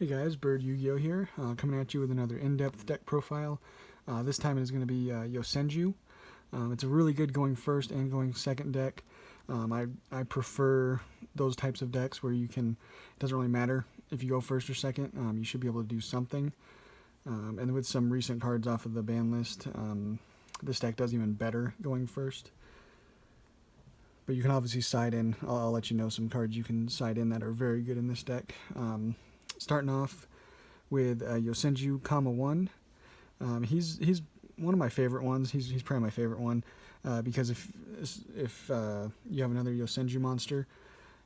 Hey guys, Bird Yugioh here, coming at you with another in-depth deck profile. This time it is going to be Yosenju. It's a really good going first and going second deck. I prefer those types of decks where it doesn't really matter if you go first or second, you should be able to do something. And with some recent cards off of the ban list, this deck does even better going first. But you can obviously side in. I'll let you know some cards you can side in that are very good in this deck. Starting off with Yosenju, 1. He's one of my favorite ones. He's probably my favorite one because if you have another Yosenju monster,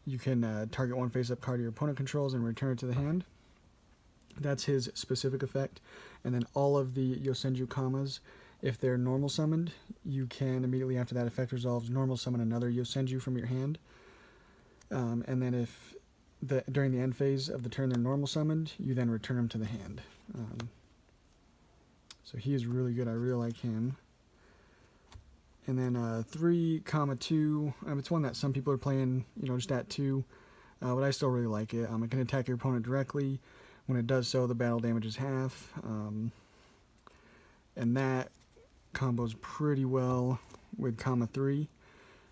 you can target one face-up card your opponent controls and return it to the hand. That's his specific effect. And then all of the Yosenju Kamas, if they're normal summoned, you can immediately after that effect resolves normal summon another Yosenju from your hand. And then if during the end phase of the turn they're normal summoned, you then return them to the hand. So he is really good. I really like him. And then 3, 2. It's one that some people are playing, just at 2. But I still really like it. It can attack your opponent directly. When it does so, the battle damage is half. And that combos pretty well with 3.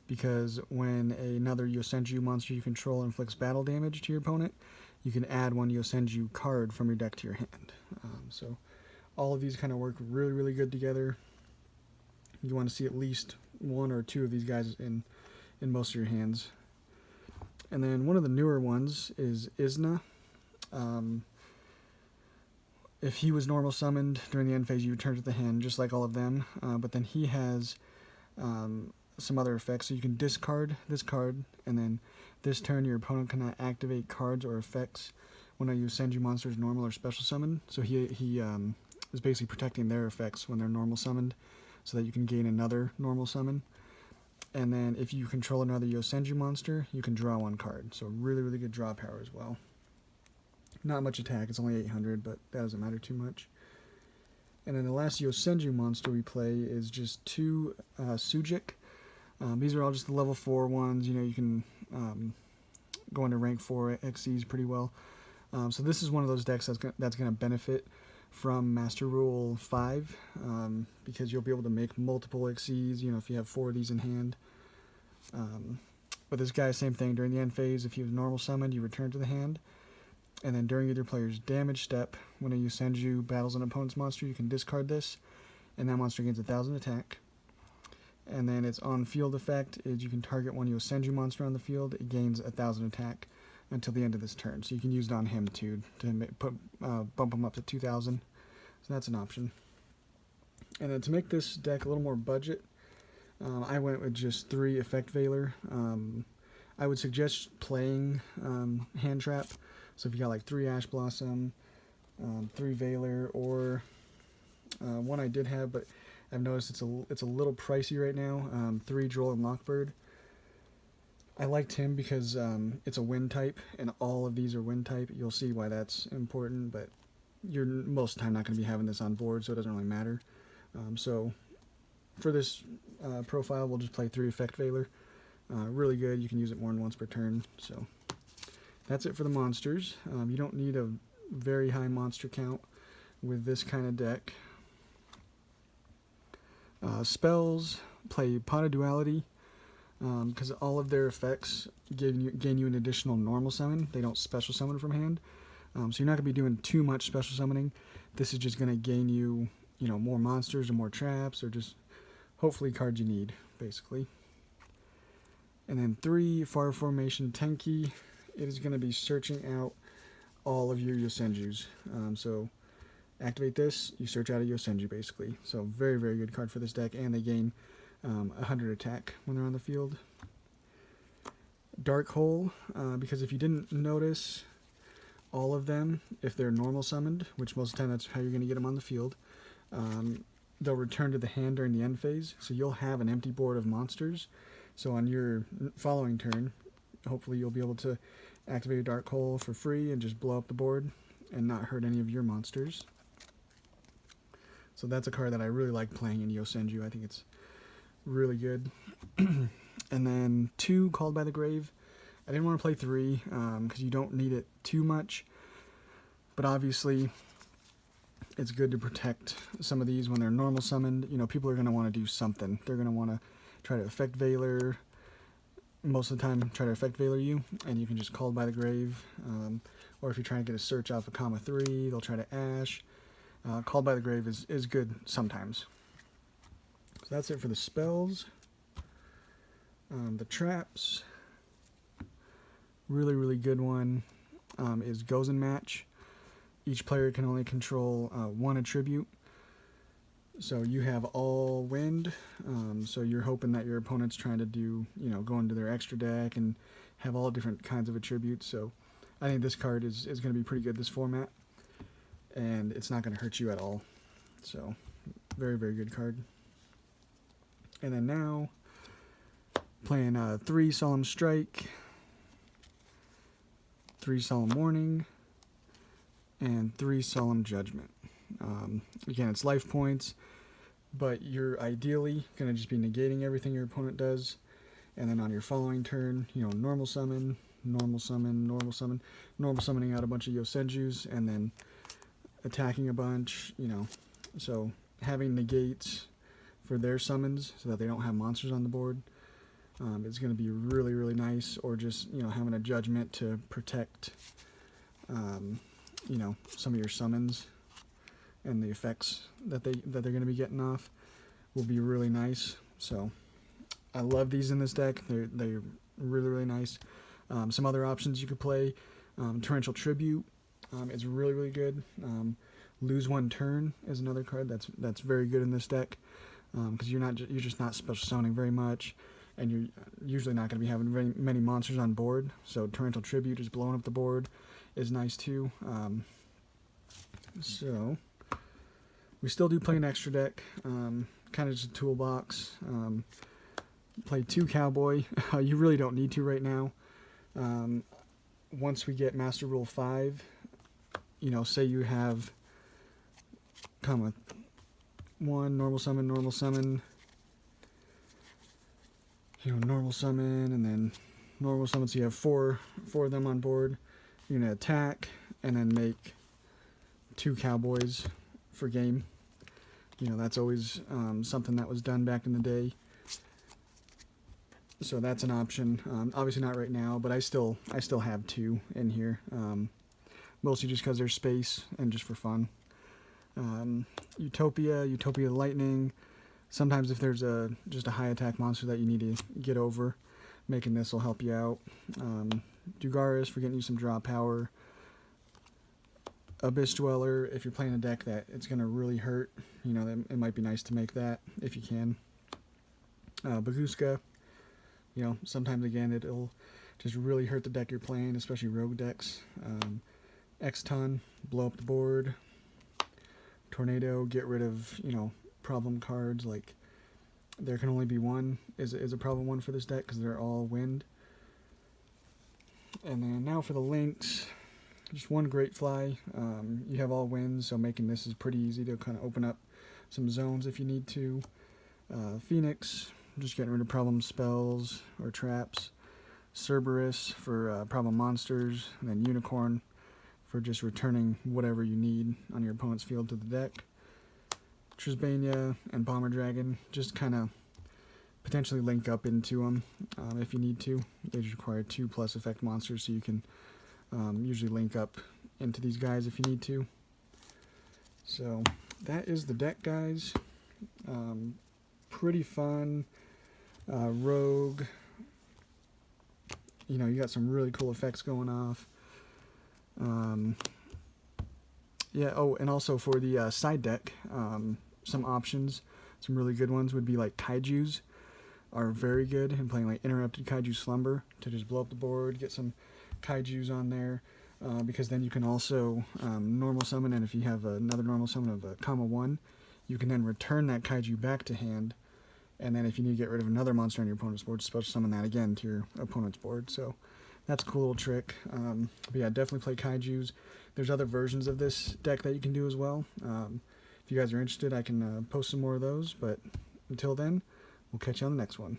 Because when another Yosenju monster you control inflicts battle damage to your opponent, you can add one Yosenju card from your deck to your hand. So all of these kind of work really, really good together. You want to see at least 1 or 2 of these guys in most of your hands. And then one of the newer ones is Isna. If he was normal summoned during the end phase, you return to the hand, just like all of them. But then he has some other effects. So you can discard this card, and then this turn your opponent cannot activate cards or effects when a Yosenju monster is normal or special summoned. So he is basically protecting their effects when they're normal summoned, so that you can gain another normal summon. And then if you control another Yosenju monster, you can draw 1 card. So really, really good draw power as well. Not much attack, it's only 800, but that doesn't matter too much. And then the last Yosenju monster we play is just 2 Sujik. These are all just the level 4 ones. You can go into rank 4 XCs pretty well. So this is one of those decks that's going to benefit from Master Rule 5 because you'll be able to make multiple XCs, if you have 4 of these in hand. But this guy, same thing. During the end phase, if he was normal summoned, you return to the hand. And then during either player's damage step, when a Yosenju battles an opponent's monster, you can discard this, and that monster gains 1,000 attack. And then its on-field effect is you can target one Yosenju monster on the field. It gains 1,000 attack until the end of this turn. So you can use it on him too to bump him up to 2,000. So that's an option. And then to make this deck a little more budget, I went with just 3 Effect Veiler. I would suggest playing Hand Trap. So if you got like 3 Ash Blossom, 3 Veiler, or one I did have, but I've noticed it's a little pricey right now. 3 Droll and Lockbird. I liked him because it's a wind type, and all of these are wind type. You'll see why that's important, but you're most of the time not going to be having this on board, so it doesn't really matter. So for this profile, we'll just play 3 Effect Veiler. Really good. You can use it more than once per turn. So that's it for the monsters. You don't need a very high monster count with this kind of deck. Spells, play Pot of Duality, because all of their effects gain you an additional normal summon. They don't special summon from hand. So you're not going to be doing too much special summoning. This is just going to gain you, more monsters or more traps, or just hopefully cards you need, basically. And then 3 Far Formation Tenki. It is going to be searching out all of your Yosenjus. So activate this, you search out a Yosenju basically. So very, very good card for this deck, and they gain 100 attack when they're on the field. Dark Hole, because if you didn't notice, all of them, if they're normal summoned, which most of the time that's how you're going to get them on the field, they'll return to the hand during the end phase. So you'll have an empty board of monsters. So on your following turn, hopefully you'll be able to activate a Dark Hole for free and just blow up the board and not hurt any of your monsters. So that's a card that I really like playing in Yosenju. I think it's really good. And then 2 Called by the Grave. I didn't want to play 3 because you don't need it too much. But obviously, it's good to protect some of these when they're normal summoned. You know, people are going to want to do something. They're going to want to try to affect Valor. Most of the time, try to affect Valor you, and you can just Called by the Grave. Or if you're trying to get a search off of Comma 3, they'll try to Ash. Called by the Grave is good sometimes. So that's it for the spells. The traps. Really, really good one is Gozen Match. Each player can only control one attribute. So you have all wind. So you're hoping that your opponent's trying to do, go into their extra deck and have all different kinds of attributes. So I think this card is going to be pretty good this format. And it's not going to hurt you at all. So very, very good card. And then now, playing 3 Solemn Strike, 3 Solemn Warning, and 3 Solemn Judgment. Again, it's life points, but you're ideally going to just be negating everything your opponent does. And then on your following turn, normal summon, normal summon, normal summon, normal summoning out a bunch of Yosenjus, and then attacking a bunch, So having negates for their summons so that they don't have monsters on the board is going to be really, really nice. Or just, having a judgment to protect, some of your summons and the effects that they're going to be getting off will be really nice. So I love these in this deck. They're really, really nice. Some other options you could play. Torrential Tribute is really, really good. Lose One Turn is another card that's very good in this deck because you're just not special summoning very much, and you're usually not going to be having very many monsters on board. So Torrential Tribute, just blowing up the board, is nice too. So we still do play an extra deck, kind of just a toolbox. Play 2 Cowboy. You really don't need to right now. Once we get Master Rule 5, say you have comma 1 normal summon, normal summon, normal summon, and then normal summon. So you have four of them on board. You're gonna attack and then make 2 Cowboys for game. That's always something that was done back in the day. So that's an option. Obviously not right now, but I still have 2 in here. Mostly just because there's space and just for fun. Utopia Lightning. Sometimes if there's just a high attack monster that you need to get over, making this will help you out. Dugaris for getting you some draw power. Abyss Dweller, if you're playing a deck that it's going to really hurt, it might be nice to make that if you can. Baguska, sometimes again it'll just really hurt the deck you're playing, especially rogue decks. X-Ton, blow up the board. Tornado, get rid of, problem cards, like there can only be one is a problem one for this deck because they're all wind. And then now for the links, just 1 Great Fly. You have all winds, so making this is pretty easy to kind of open up some zones if you need to. Phoenix, just getting rid of problem spells or traps. Cerberus for problem monsters, and then Unicorn for just returning whatever you need on your opponent's field to the deck. Trisbania and Bomber Dragon, just kind of potentially link up into them if you need to. They just require 2+ effect monsters, so you can usually link up into these guys if you need to. So that is the deck, guys. Pretty fun. Rogue. You got some really cool effects going off. And also for the side deck, some options, some really good ones would be like Kaijus are very good in playing like Interrupted Kaiju Slumber to just blow up the board, get some Kaijus on there, because then you can also normal summon, and if you have another normal summon of a comma 1, you can then return that Kaiju back to hand, and then if you need to get rid of another monster on your opponent's board, special summon that again to your opponent's board. So that's a cool little trick. But yeah, definitely play Kaijus. There's other versions of this deck that you can do as well. If you guys are interested, I can post some more of those. But until then, we'll catch you on the next one.